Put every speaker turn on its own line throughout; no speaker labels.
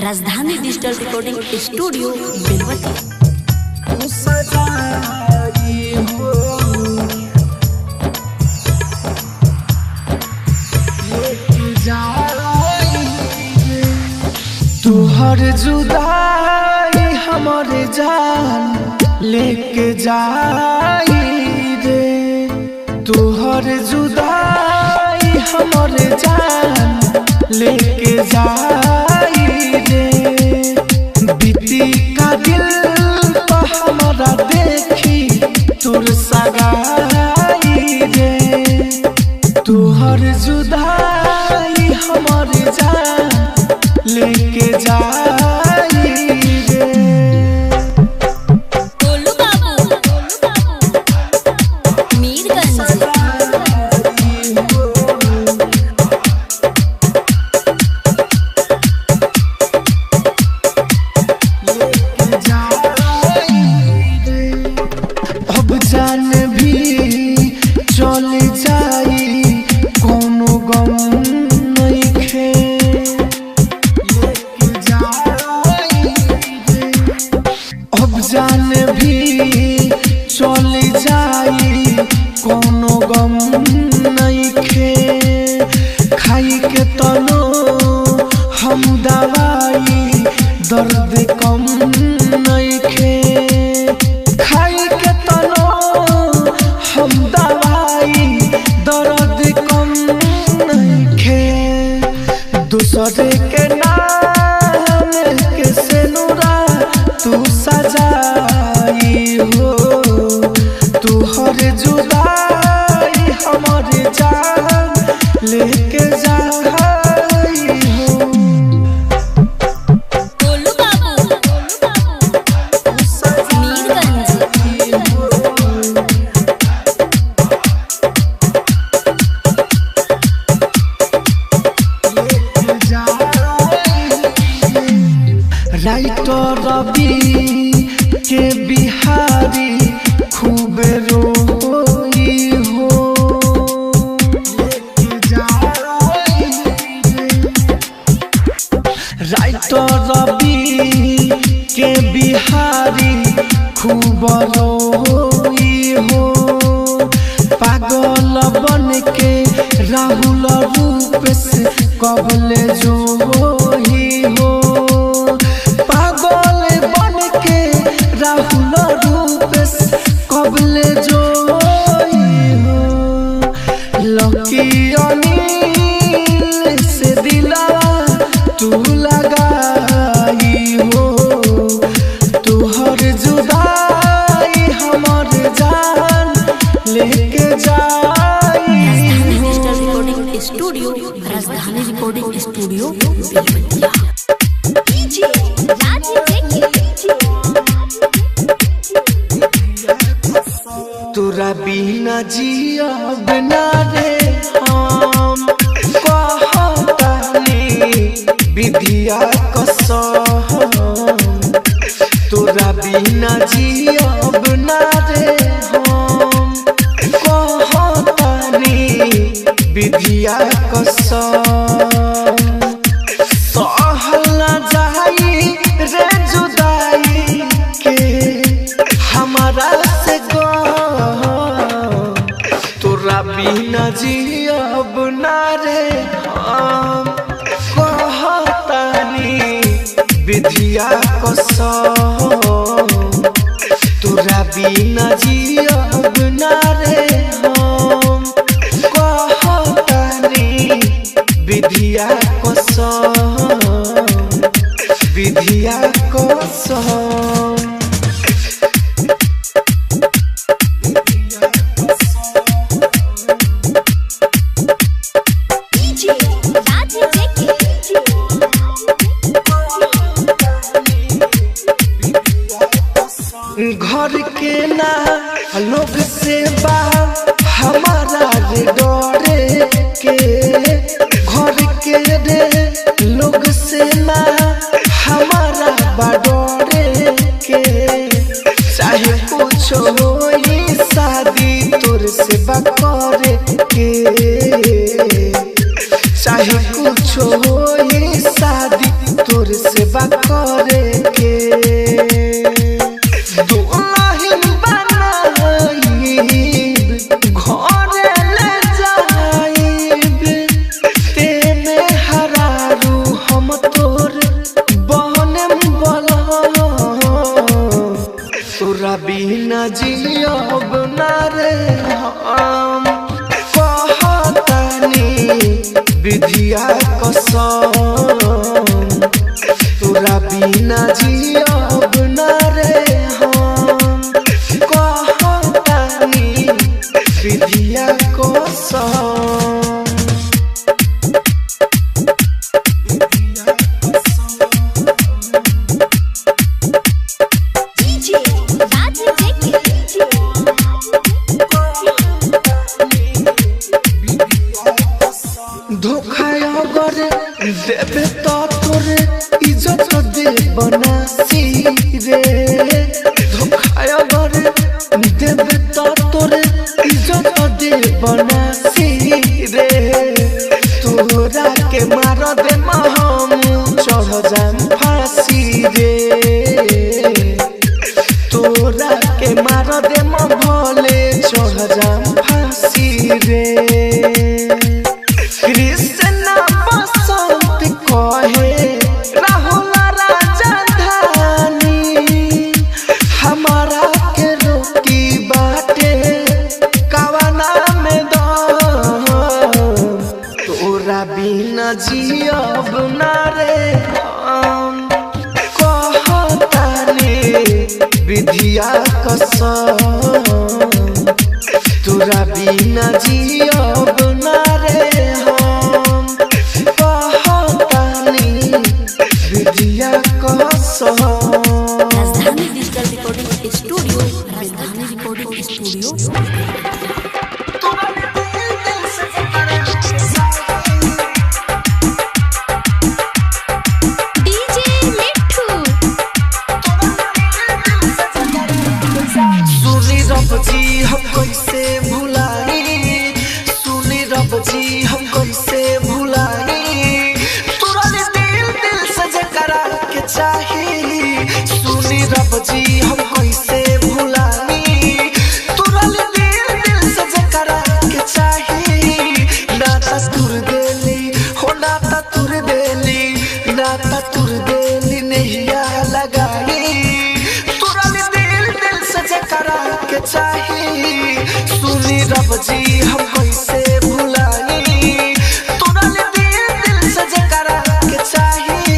राजधानी digital recording studio Belwati.
तुहर जुदाई हमारे जान लेके जाई रे, तुहर जुदाई हमारे जान लेके जाई रे। बीती का दिल तो हमारा देखी तुर सगाई रे, तुहर जुदाई हमारे जान लेके जाई रे।
गोलू बाबू मीरगंज।
अब जान भी चले जाई कोनो गम नइखे, अब जान भी चले जाई कोनो गम नइखे। खाई के तनो हम दवाई दर्द कम नइखे, खाई के तनो हम दवाई दर्द कम नइखे। दूसरे के नाम के सेनुरा तू सजाई हो, तुहर जुदाई हमारे जान लेके जाई हो।
गोलू बाबू मीरगंज।
राइटर रवि के बिहारी खूब रोई हो, राइटर रवि के बिहारी खूब रोई हो। पागल बन के राहुल रूप से कबले जो ही हो, पागल बन के राहुल रूप से कबले जो ही हो। लकी अनिल से दिला तू लगाई हो, तुहर जुदाई हमार जान लेके जाई हो।
डिजिटल रिकॉर्डिंग स्टूडियो राजधानी रिकॉर्डिंग स्टूडियो बेलवतिया।
तोरा बिना जियब ना रे हम, कहतानी विधिया कसम। तोरा बिना जियब ना रे हम, कहतानी विधिया कसम। सहला जाई रे जुदाई के हमारा से तोरा बिना जियब ना रे हम, कहतानी विधिया कसम। तोरा बिना जियब ना रे हम, कहतानी विधिया कसम, विधिया कसम। घर के ना लोग से बा हमारा रे डरे के, घर के रे लोग से ना हमारा बा डरे के। चाहे कुछ होई शादी तोर से बा करे के, चाहे कुछ होई शादी तोर से सेवा करे के दुल्हन बनाइब घरे ले जाइब तेने हरारू हम तोर बहने बोला तोरा बिना जियब ना रे हम कहतानी विधिया कसम तोरा बिना जियब ना रे हम कहतानी विधिया कसम धोखा अगर देवे तो तोरे इज्जत दे बनासी रे धोखा अगर देवे तो तोरे इज्जत दे बनासी रे तोरा के मार दे हम चढ़ जाम फांसी रे तोरा के मार दे भले चढ़ जाम फांसी रे कृष्ण बसंत कहे राहुल राजधानी हमारा के रोकी बाटे कवना में दम तोरा बिना जियब ना रे हम कहतानी विधिया कसम तोरा बिना जियब ना रे हम कहतानी विधिया कसम
राजधानी डिजिटल रिकॉर्डिंग स्टूडियो राजधानी रिकॉर्डिंग स्टूडियो डीजे मिठू
सुनी रब जी हम कैसे भुलाई सुनी रब जी हम कैसे भुलाई तोरा दिल से जकरा के चाही सुनी रब जी हम कैसे भुलाई तोरा दिल से जकरा के चाही नाता तुर देली हो नाता तुर देली नाता तुर देली नैया लगाई तोरा दिल से जकरा के चाही सुनी रब जी हम कैसे भुलाई तोरा दिल से जकरा के चाही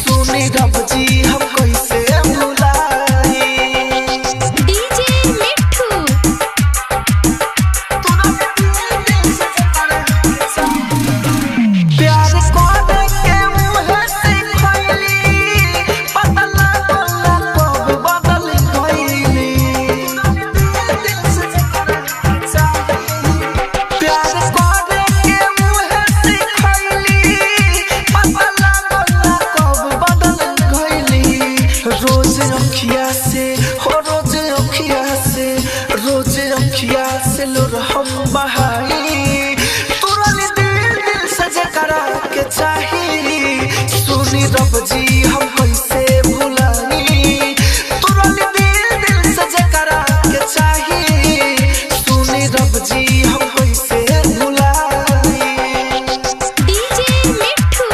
सुनी रब जी हम कैसे भुलाई
डीजे मिठू
तोरा दिल से जकरा के चाही प्यार कोने के मुँह से खैली पता लागला कब बदल गइली दिल से जकरा के चाही प्यार कोने के मुँह से खैली पता लागला कब बदल गइली रोज अखिया से हो रोज अखिया से लोर हम बहाई तोरा दिल से जकरा के चाही सुनी रब जी हम कैसे भुलाई तोरा दिल से जकरा के चाही सुनी रब जी हम कैसे भुलाई
डीजे मिठू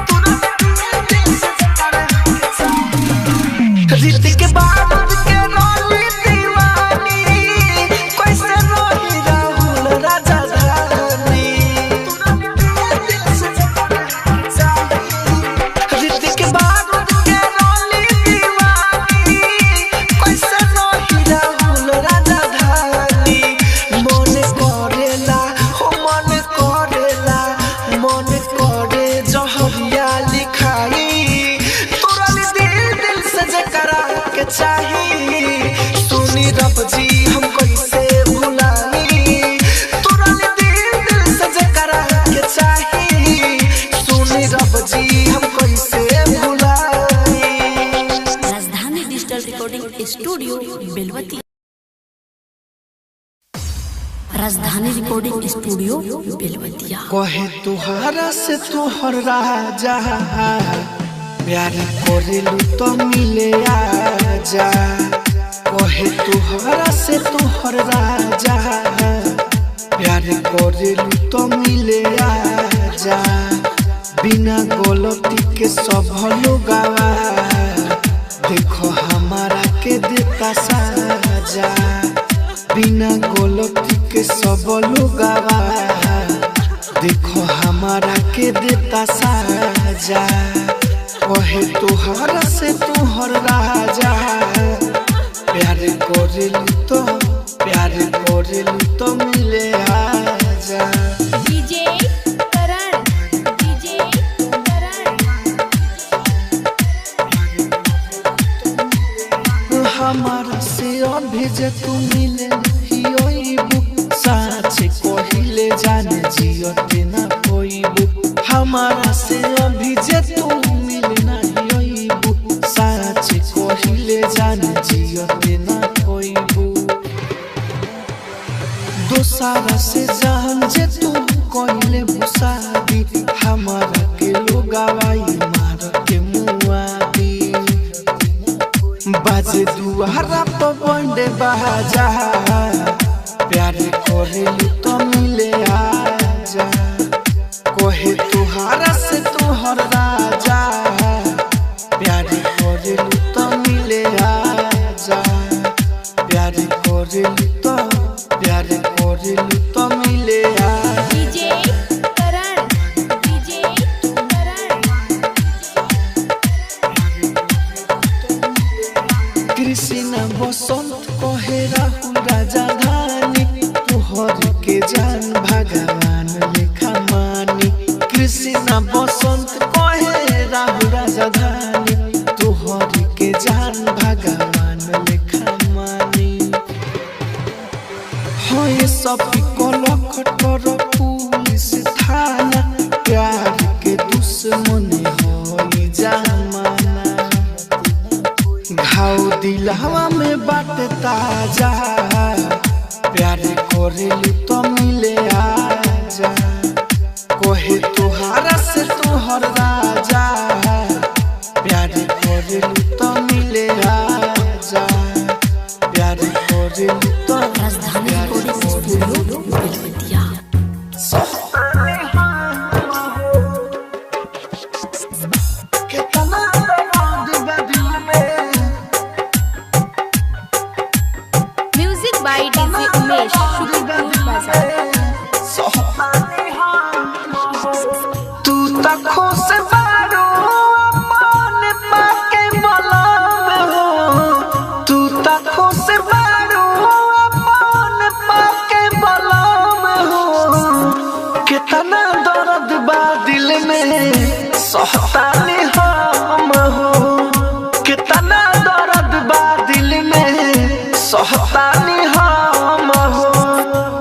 तोरा दिल से जकरा के चाही रीत के बाद के रोली दीवानी कैसे रोही राहुल राजधानी दिल से जकरा के चाही रीत के बाद के रोली दीवानी कैसे रोही राहुल राजधानी मन करेला हो मन करे जहरिया लिखाई तोरा दिल से जकरा के चाही सुनी रब जी हम कैसे भुलाई तोरा दिल से जकरा के चाही सुनी रब जी हम कैसे भुलाई
राजधानी डिजिटल रिकॉर्डिंग स्टूडियो बेलवती राजधानी राजधानी रिकॉर्डिंग स्टूडियो बेलवतिया।
कहे तुहारा से तुहर राजा प्यार करेलू तो मिले आजा। कहे तुहारा से तुहर राजा प्यार करेलू तो मिले आजा। बिना गलती के सब लोगवा देखो हमारा के देता साजा। बिना गलती के सब लोगवा देखो हमारा के देता साजा। कहे तुहरा से तुहर राजा प्यार करेलू तो मिले आजा।
डीजे करण, डीजे करण।
हमारा से अभी जे तू मिले हियोइबू साँच कहिले जाने जियते ना होइबू। हमारा से अभी जे तू मिले ना हियोइबू साँच कहिले जाने जियते ना होइबू। दोसारा से जान जे तू कहिले बुसादी हमारा के लोगावाई मार के मुआदी। बाजे दुआरा पर बंडे बाजा प्यार करेलू तो मिले आजा। कहे तुहारा से तुहर राजा प्यार करेलू तो मिले आजा। प्यार करेलू तो मिले आजा।
डीजे करण, डीजे करण।
कृष्ण बसंत कहे राहुल राजा धानी तुहर के जान भगवान लेखा मानी। कृष्ण बसंत कहे राहुल राजा धानी तुहर के जान भगवान लेखा मानी। होए सब कलख कर पुलिस थाना प्यार के दुश्मनी होई जमाना। घाव दिलवा में बाटे ताजा प्यार करेलू तो मिले आजा। कहे तुहारा से तुहर राजा प्यार करेलू तो मिले आजा। प्यार करेलू तो
राजधानी रिकॉर्डिंग स्टूडियो बेलवतिया।
कितना दर्द बदिल में।
Music by DJ Umesh, Shukrapur बाजार।
तू तक खुश बारो अपन पाके बलाम हो। तू तक खुश बारो अपन पाके बलाम हो। कितना दर्द बा दिल में सहतानी हम हो। कितना दर्द बा दिल में सहतानी हम हो।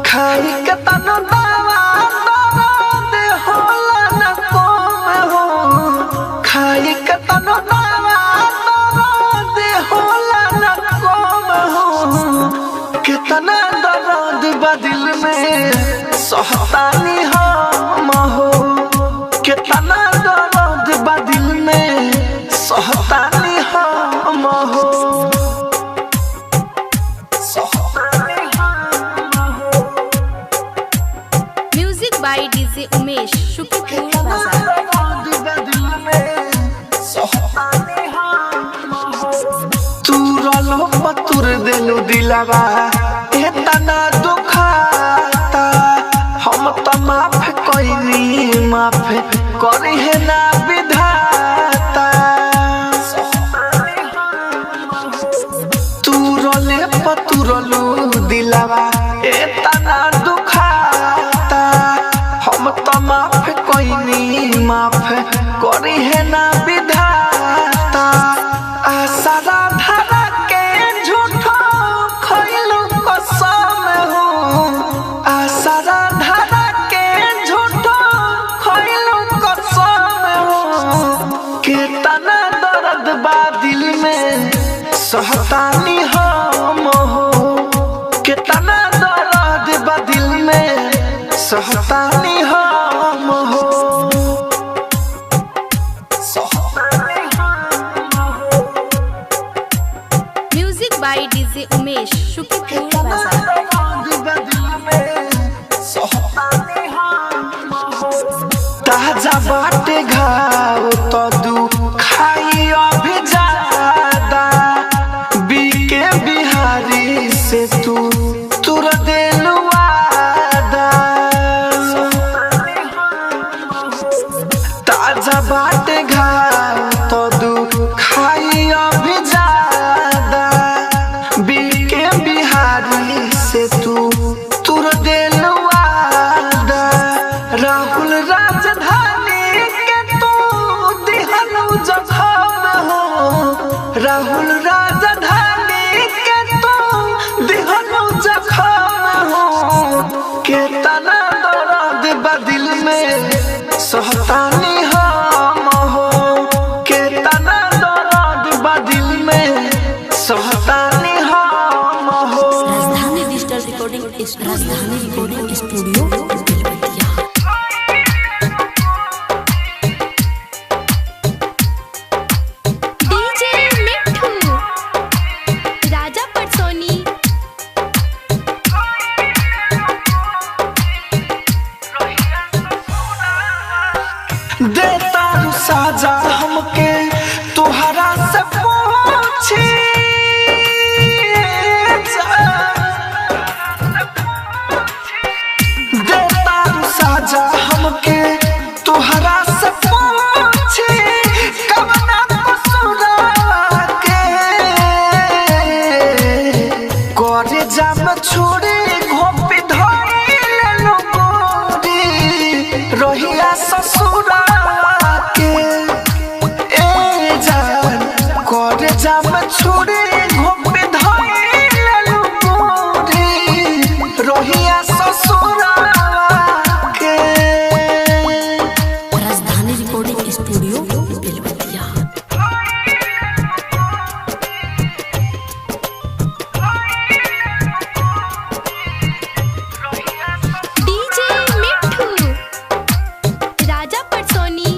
खाई के तनो दवा दर्द होला न कम हो। खाई के तनो दवा दर्द होला न कम हो। कितना दर्द बा दिल में सहतानी हम हो। कितना दर्द बा दिल में सहतानी हम हो।
Music by DJ Umesh, Shukrapur बाजार।
तुरलो पतुर देलू दिलवा एतना दुखाता। हम त माफ कइनी माफ करी है ना विधाता। तुरले पतुरलू दिलवा एतना दुखाता। हम त माफ कइनी माफ करी है ना विधाता। आसरा धरा के झूठो खइलू कसम हो। आसरा धरा के झूठो खइलू कसम हो। कितना दर्द बा दिल में सहतानी हम हो। कितना दर्द बा दिल में सहतानी हम हो
म्यूजिक बाय डीजे उमेश शुक्रिया बाजार।
ताजा बाटे घाव तो दू खाई अभी ज्यादा बीके बिहारी से तू तुर देलु वादा ताजा बाटे घाव तो दू खाई अभी ज्यादा बीके बिहारी से तू तुर देलु वादा राहुल राजधानी के तू दिहनु जखम हो राहुल राजधानी के तू दिहनु जखम हो के तना दर्द बदिल में सहतानी हम हो के तना दर्द बदिल में सहतानी हम हो।
Rajdhani digital recording studio Belwatiya.
DJ Mithu Raja Patsoni.
देता साजा हमके तुहरा से पूछी देता साजा हमके तुहरा से पूछी कवना कसुरवा के करे जब छोड़े घोपी धइले लोगोरी रहिया ससुरा के ए जान करे जब छोड़े घोपी धइले लोगोरी रहिया ससुरा के।
राजधानी recording studio Belwatiya.
DJ Mithu Raja पटसोनी।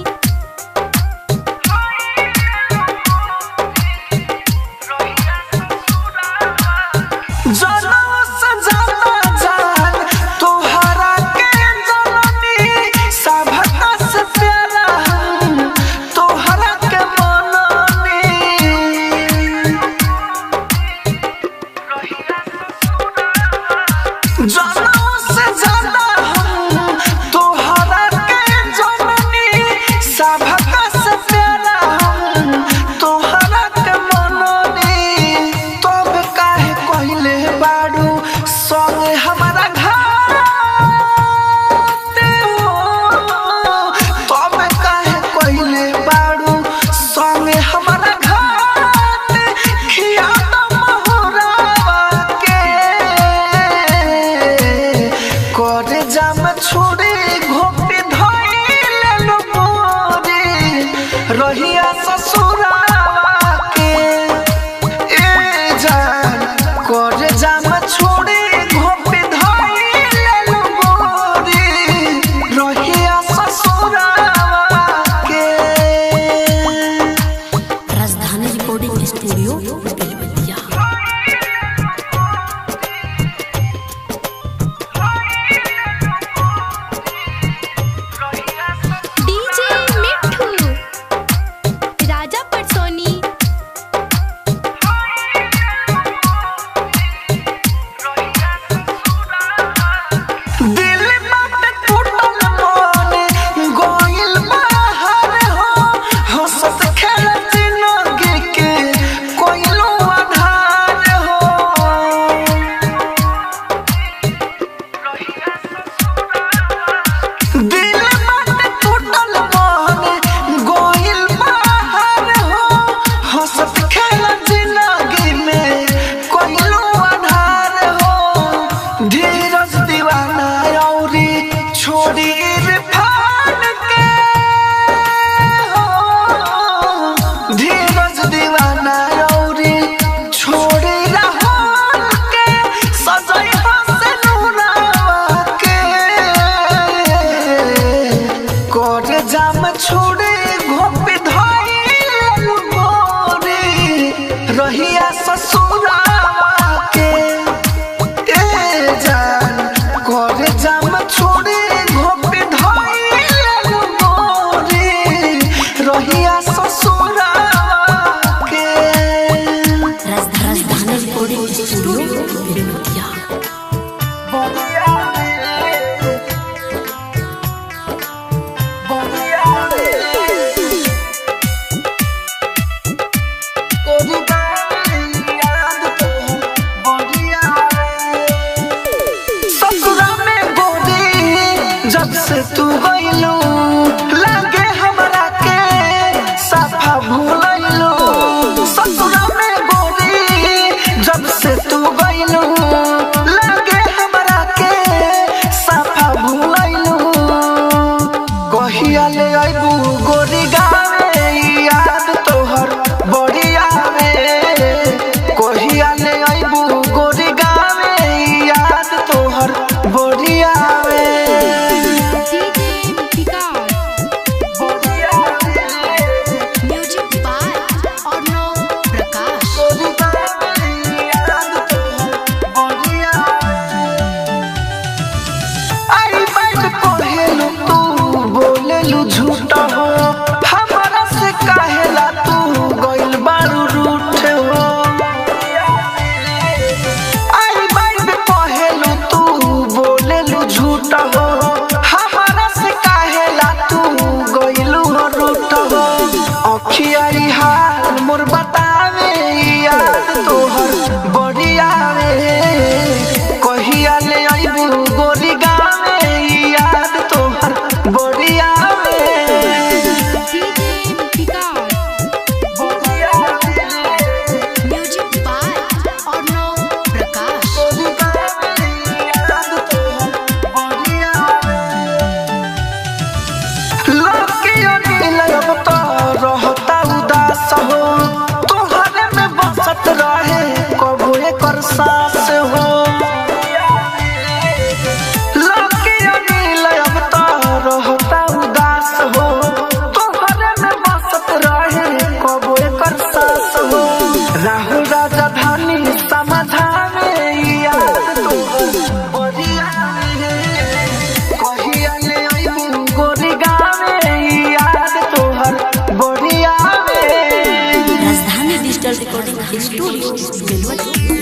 जनम सजाना जान तोहरा के जननी सबका से प्यारा हम तोहरा के मननी जनम सजाना हम तोहरा के जननी सबका से प्यारा हम तोहरा के मननी तब काहे कहले बाड़ू संगे हमारा घाते हो तब काहे कहले बाड़ू संगे हमारा घाते खिया मोहरावा के करे जाम छोड़े घोपी धइले लोगोरी रहिया ससुरावा के ए जान करे जाम छोड़े घोपी धइले लोगोरी रहिया ससुरावा के।
राजधानी रिकॉर्डिंग स्टूडियो बेलवतिया।
डीजे मिठू
रहिया ससुरावा के
राजधानी रिकॉर्डिंग स्टूडियो बेलवतिया।
जब से तू गइलू लागे हमरा के साफा भूलैलू ससुरा में गोरी जब से तू गइलू लागे हमरा के साफा भूलैलू कहिया ले आइबू गोरी गावे याद तोहर बड़ी आवे कहिया ले आइबू गोरी गावे याद तोहर बड़ी आवे झूठा हो हमारा से काहेला तू गइल बारू रूठ हो आई बाई में पहेलू तू बोलेलू झूठा हो हमारा से काहेला तू गइलू हो रूठ हो अखिया हाल मोर बतावे याद तोहर बड़ी आवे कहिया ले आइबू गोरी गावे याद तोहर बड़ी आवे रहता उदास हो तोहरे में बसत रहे कबो एकर सांस हो रहता उदास हो तोहरे में बसत रहे कबो एकर सांस हो राहुल राजधानी समाधाने याद तोहर बड़ी आवे कहिया ले आइबू गोरी गावे याद तोहर बड़ी आवे
राजधानी डिजिटल रिकॉर्डिंग स्टूडियो बेलवतिया।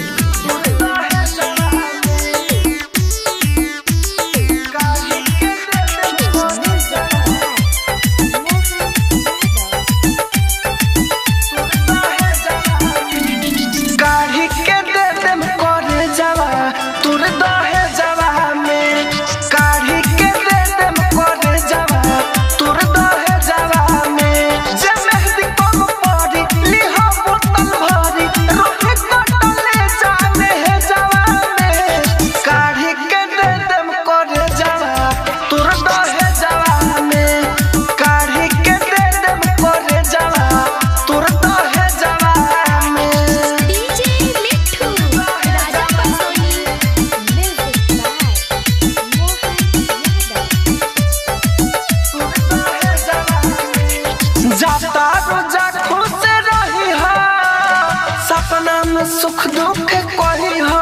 सुख दुख कही हो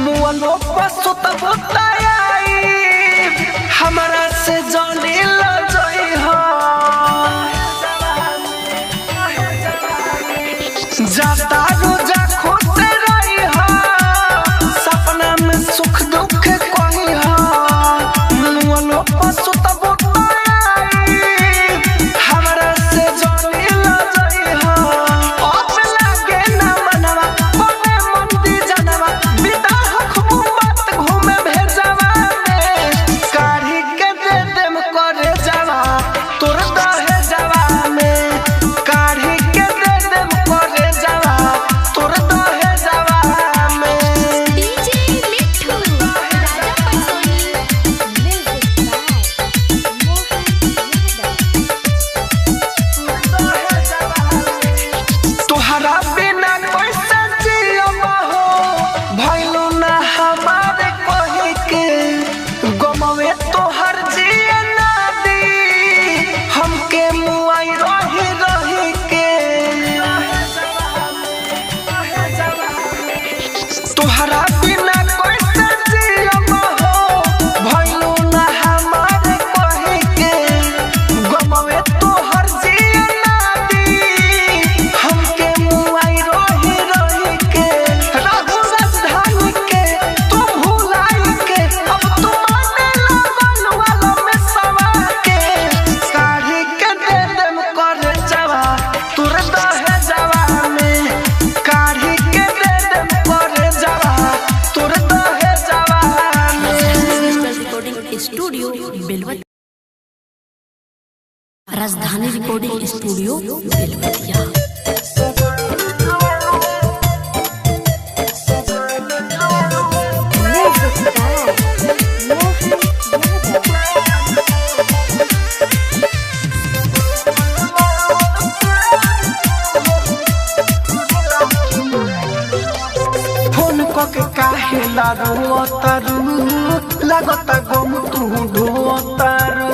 मुअलो पसु तब हमारा से जानी लजई हो जाता रोजा खुश रही हो सपना में सुख दुख कही हो मुअलो पसु तब हमारा से जानी लजई हो राजधानी रिकॉर्डिंग स्टूडियो बेलवतिया।
के काहे लारो तारू लागता गम तू ढो तारू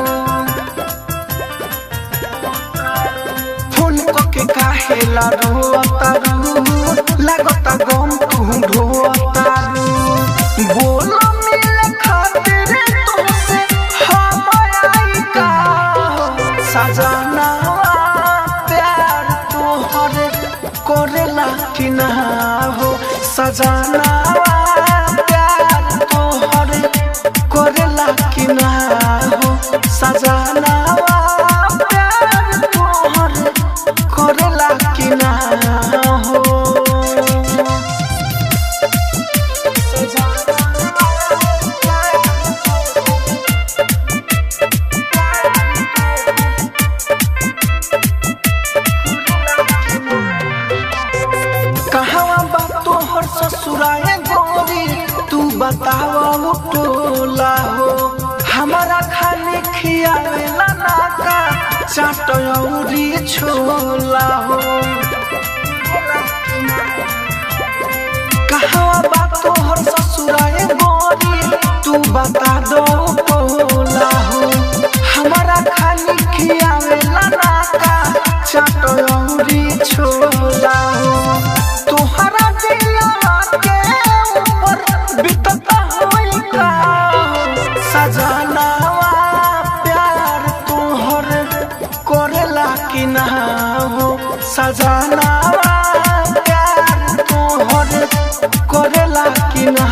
फोन के काहे लारो तारू लागता गम तू ढो तारू बोलो मिले खातिर तुमसे हम आई का सजना प्यार तोहर करेला कि ना हो सजना प्यार तोहर करेला कि ना हो सजना प्यार तोहर करेला कि ना हो ससुराए गोरी तू बताओ टोला हो हमारा खाली खियावेला नाका चाटौरी छोला हो कहाँ बात तोहर ससुराए गोरी तू बता दो टोला हो हमारा खाली खियावेला नाका चाटौरी छोला हो तोहरा सजनावा प्यार तोहर करेला कि ना हो सजनावा प्यार तोहर करेला कि ना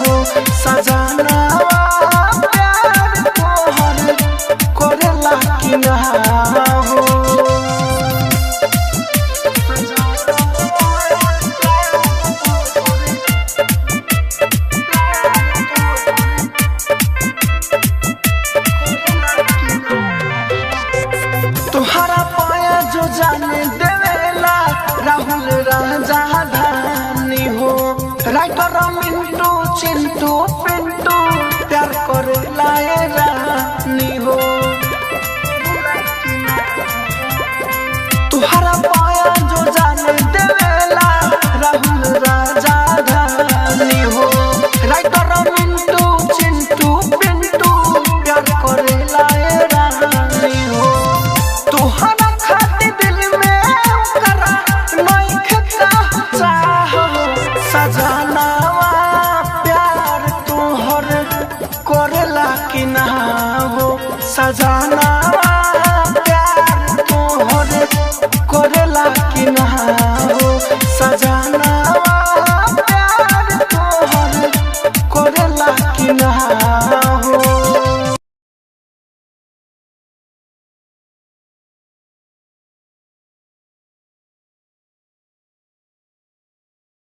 हो सजनावा प्यार तोहर करेला कि ना हो तुम्हारा पाया जो जाने देवेला राहुल राजा धानी हो राइटर मिंटू चिंटू पिंटू प्यार करेला रानी हो तुम्हारा पाया जो जाने देवेला राहुल राजा धानी हो राइटर मिंटू चिंटू पिंटू प्यार करेला रानी हो तोहरा खातिर दिल में करा नहीं खता चाह सजनावा प्यार तोहर करेला कि ना हो सजनावा प्यार तोहर करेला कि ना हो सजनावा प्यार तोहर करेला कि ना हो।